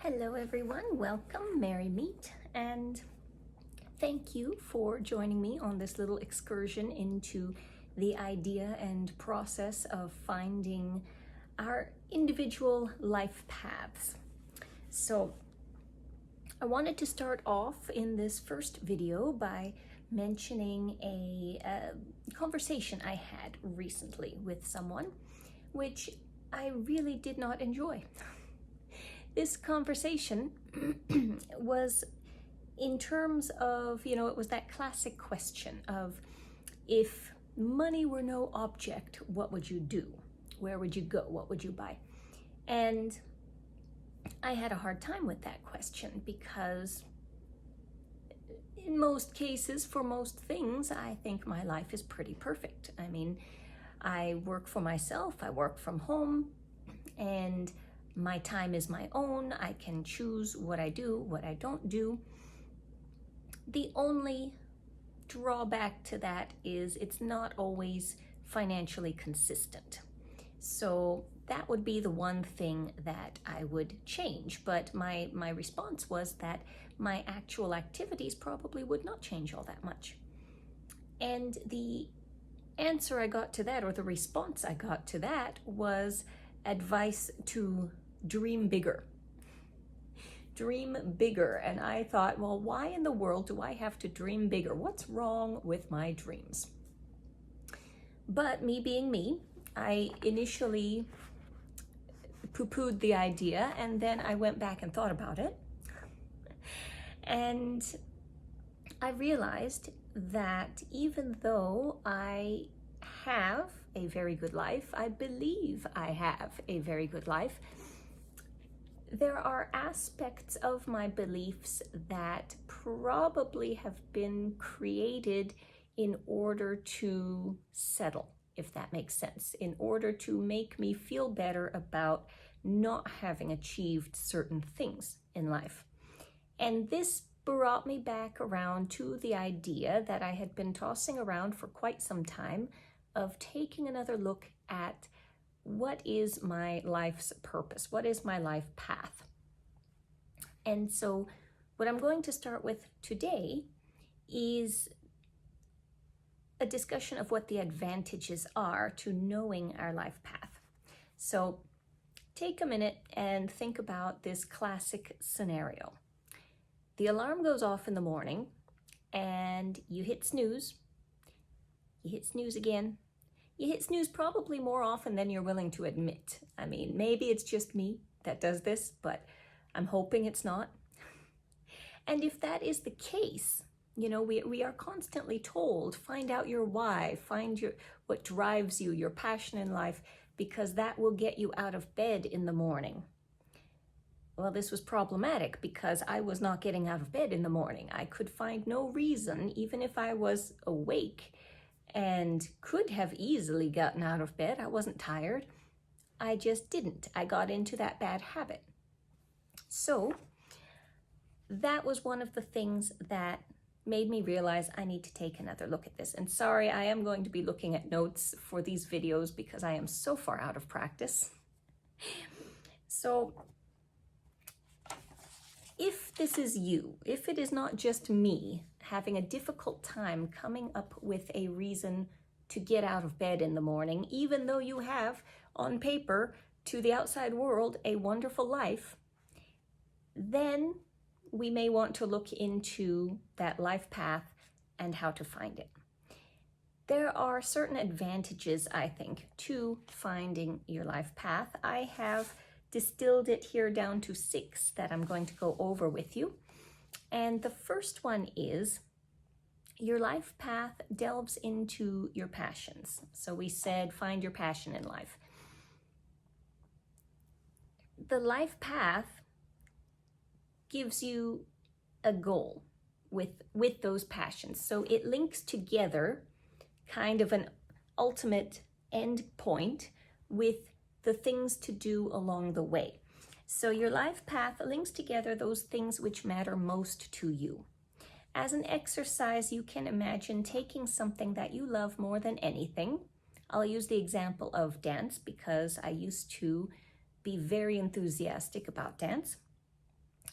Hello everyone, welcome, merry meet, and thank you for joining me on this little excursion into the idea and process of finding our individual life paths. So I wanted to start off in this first video by mentioning a conversation I had recently with someone, which I really did not enjoy. This conversation was in terms of, it was that classic question of, if money were no object, what would you do? Where would you go? What would you buy? And I had a hard time with that question because in most cases, for most things, I think my life is pretty perfect. I mean, I work for myself, I work from home, and my time is my own. I can choose what I do, what I don't do. The only drawback to that is it's not always financially consistent. So that would be the one thing that I would change. But my response was that my actual activities probably would not change all that much. And the answer I got to that, or the response I got to that, was advice to dream bigger. Dream bigger. And I thought, well, why in the world do I have to dream bigger? What's wrong with my dreams? But me being me, I initially poo-pooed the idea, and then I went back and thought about it. And I realized that even though I have a very good life, I believe I have a very good life, there are aspects of my beliefs that probably have been created in order to settle, if that makes sense, in order to make me feel better about not having achieved certain things in life. And this brought me back around to the idea that I had been tossing around for quite some time of taking another look at what is my life's purpose? What is my life path? And so what I'm going to start with today is a discussion of what the advantages are to knowing our life path. So take a minute and think about this classic scenario. The alarm goes off in the morning and you hit snooze. You hit snooze again. You hit snooze probably more often than you're willing to admit. I mean, maybe it's just me that does this, but I'm hoping it's not. And if that is the case, we are constantly told, find out your why, find what drives you, your passion in life, because that will get you out of bed in the morning. Well, this was problematic because I was not getting out of bed in the morning. I could find no reason, even if I was awake and could have easily gotten out of bed. I wasn't tired. I just didn't. I got into that bad habit. So that was one of the things that made me realize I need to take another look at this. And sorry, I am going to be looking at notes for these videos because I am so far out of practice. So if this is you, if it is not just me having a difficult time coming up with a reason to get out of bed in the morning, even though you have on paper to the outside world a wonderful life, then we may want to look into that life path and how to find it. There are certain advantages, I think, to finding your life path. I have distilled it here down to 6 that I'm going to go over with you. And the first one is your life path delves into your passions. So we said find your passion in life. The life path gives you a goal with those passions. So it links together kind of an ultimate end point with the things to do along the way. So your life path links together those things which matter most to you. As an exercise, you can imagine taking something that you love more than anything. I'll use the example of dance because I used to be very enthusiastic about dance.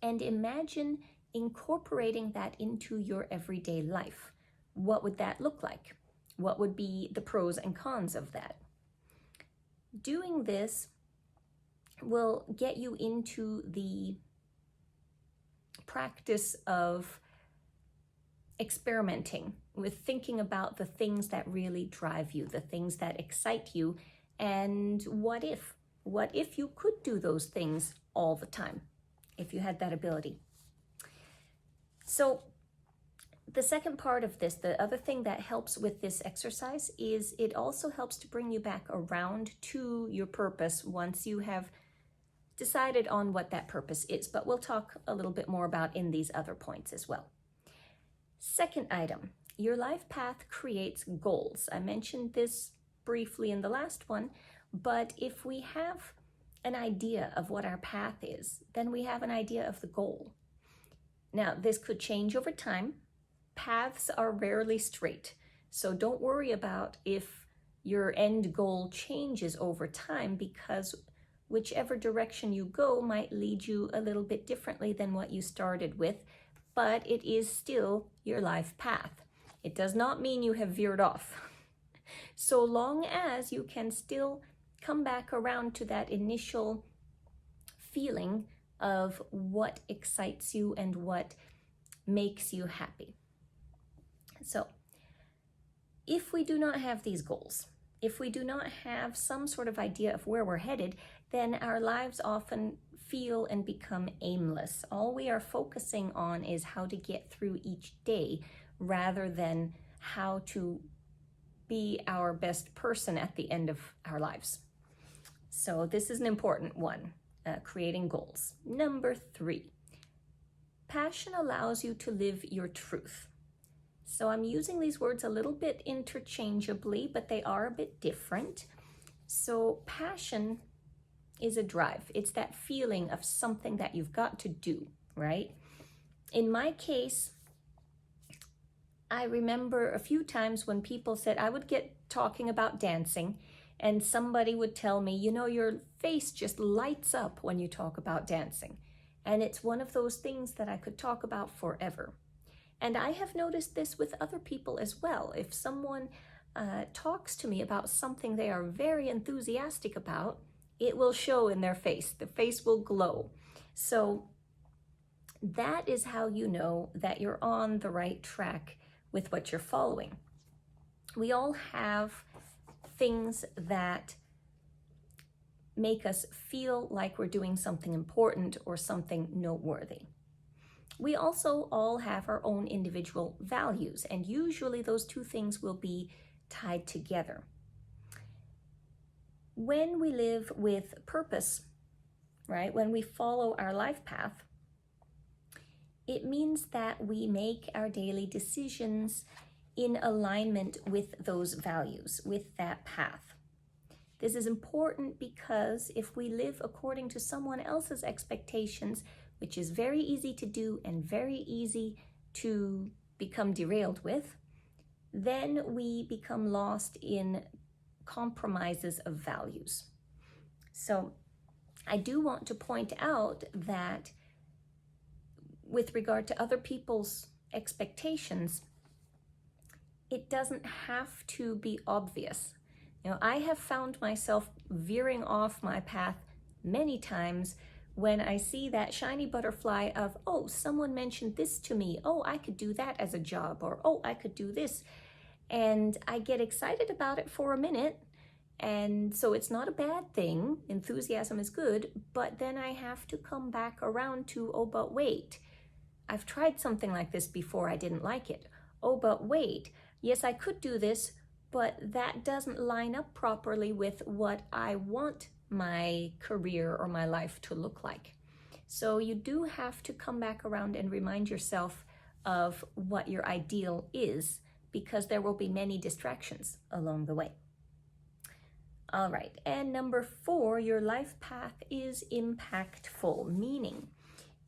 and imagine incorporating that into your everyday life. What would that look like? What would be the pros and cons of that? Doing this will get you into the practice of experimenting with thinking about the things that really drive you, the things that excite you, and what if you could do those things all the time, if you had that ability. So the second part of this, the other thing that helps with this exercise, is it also helps to bring you back around to your purpose once you have decided on what that purpose is, but we'll talk a little bit more about in these other points as well. Second item, your life path creates goals. I mentioned this briefly in the last one, but if we have an idea of what our path is, then we have an idea of the goal. Now, this could change over time. Paths are rarely straight, so don't worry about if your end goal changes over time, because whichever direction you go might lead you a little bit differently than what you started with, but it is still your life path. It does not mean you have veered off. So long as you can still come back around to that initial feeling of what excites you and what makes you happy. So if we do not have these goals, if we do not have some sort of idea of where we're headed, then our lives often feel and become aimless. All we are focusing on is how to get through each day rather than how to be our best person at the end of our lives. So this is an important one, creating goals. Number 3, passion allows you to live your truth. So I'm using these words a little bit interchangeably, but they are a bit different. So passion is a drive. It's that feeling of something that you've got to do, right? In my case, I remember a few times when people said, I would get talking about dancing and somebody would tell me, you know, your face just lights up when you talk about dancing. And it's one of those things that I could talk about forever. And I have noticed this with other people as well. If someone talks to me about something they are very enthusiastic about, it will show in their face. The face will glow. So that is how you know that you're on the right track with what you're following. We all have things that make us feel like we're doing something important or something noteworthy. We also all have our own individual values, and usually those two things will be tied together. When we live with purpose, right, when we follow our life path, it means that we make our daily decisions in alignment with those values, with that path. This is important because if we live according to someone else's expectations, which is very easy to do and very easy to become derailed with, then we become lost in compromises of values. So I do want to point out that with regard to other people's expectations, it doesn't have to be obvious. You know, I have found myself veering off my path many times when I see that shiny butterfly of, oh, someone mentioned this to me, oh, I could do that as a job, or oh, I could do this. And I get excited about it for a minute, and so it's not a bad thing. Enthusiasm is good, but then I have to come back around to, oh, but wait, I've tried something like this before, I didn't like it. Oh, but wait, yes, I could do this, but that doesn't line up properly with what I want my career or my life to look like. So you do have to come back around and remind yourself of what your ideal is, because there will be many distractions along the way. All right, and number 4, your life path is impactful, meaning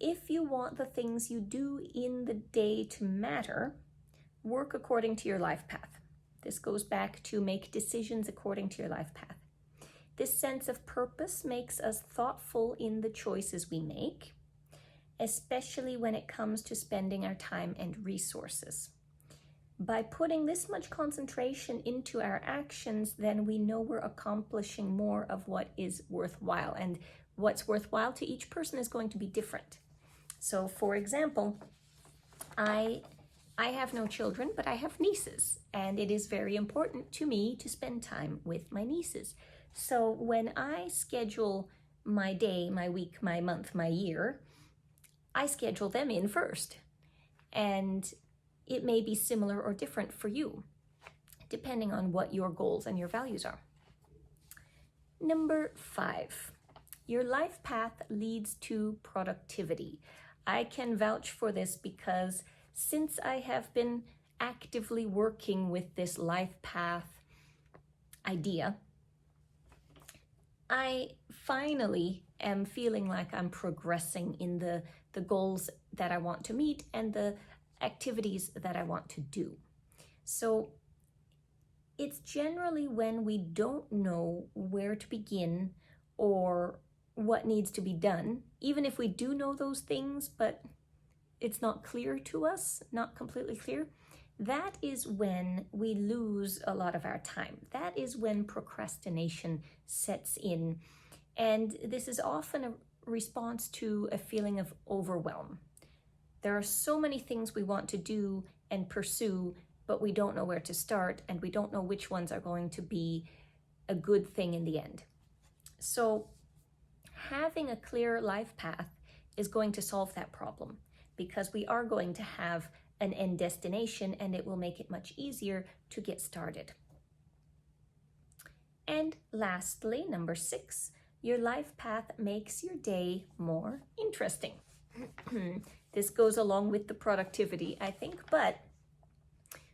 if you want the things you do in the day to matter, work according to your life path. This goes back to make decisions according to your life path. This sense of purpose makes us thoughtful in the choices we make, especially when it comes to spending our time and resources. By putting this much concentration into our actions, then we know we're accomplishing more of what is worthwhile. And what's worthwhile to each person is going to be different. So for example, I have no children, but I have nieces, and it is very important to me to spend time with my nieces. So when I schedule my day, my week, my month, my year, I schedule them in first. And it may be similar or different for you, depending on what your goals and your values are. Number 5, your life path leads to productivity. I can vouch for this because since I have been actively working with this life path idea, I finally am feeling like I'm progressing in the goals that I want to meet and the activities that I want to do. So it's generally when we don't know where to begin or what needs to be done, even if we do know those things, but it's not clear to us, not completely clear, that is when we lose a lot of our time. That is when procrastination sets in. And this is often a response to a feeling of overwhelm. There are so many things we want to do and pursue, but we don't know where to start, and we don't know which ones are going to be a good thing in the end. So having a clear life path is going to solve that problem, because we are going to have an end destination, and it will make it much easier to get started. And lastly, number 6, your life path makes your day more interesting. This goes along with the productivity, I think, but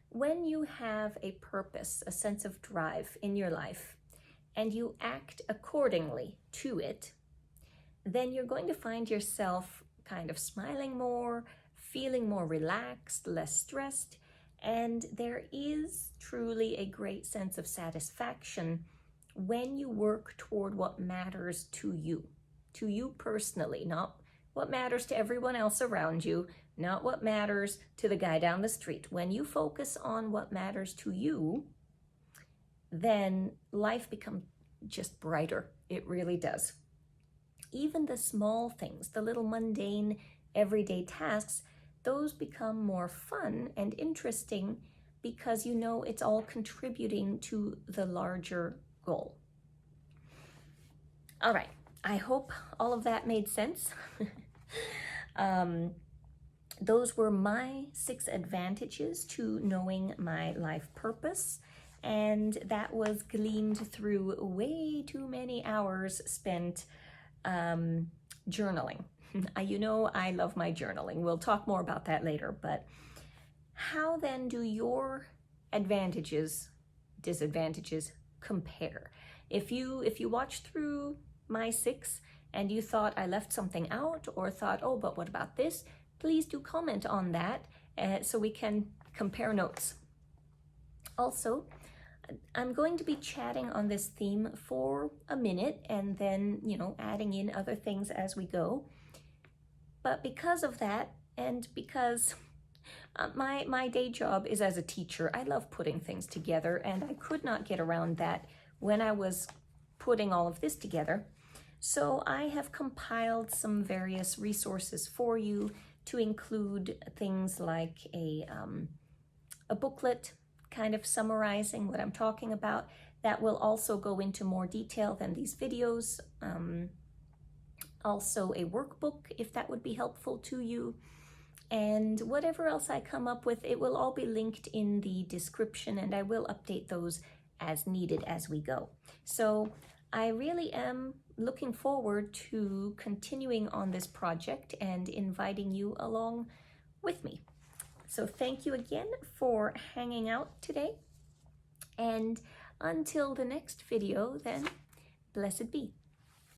when you have a purpose, a sense of drive in your life, and you act accordingly to it, then you're going to find yourself kind of smiling more, feeling more relaxed, less stressed, and there is truly a great sense of satisfaction when you work toward what matters to you personally, not what matters to everyone else around you, not what matters to the guy down the street. When you focus on what matters to you, then life becomes just brighter. It really does. Even the small things, the little mundane everyday tasks, those become more fun and interesting because you know it's all contributing to the larger goal. All right, I hope all of that made sense. Those were my 6 advantages to knowing my life purpose, and that was gleaned through way too many hours spent journaling. You know, I love my journaling. We'll talk more about that later, but how then do your advantages, disadvantages compare? If you watch through my 6 and you thought I left something out or thought, oh, but what about this? Please do comment on that so we can compare notes. Also, I'm going to be chatting on this theme for a minute and then, adding in other things as we go. But because of that, and because my day job is as a teacher, I love putting things together, and I could not get around that when I was putting all of this together. So I have compiled some various resources for you to include things like a booklet kind of summarizing what I'm talking about that will also go into more detail than these videos. Also a workbook, if that would be helpful to you. And whatever else I come up with, it will all be linked in the description, and I will update those as needed as we go. So I really am looking forward to continuing on this project and inviting you along with me. So thank you again for hanging out today. And until the next video, then, blessed be.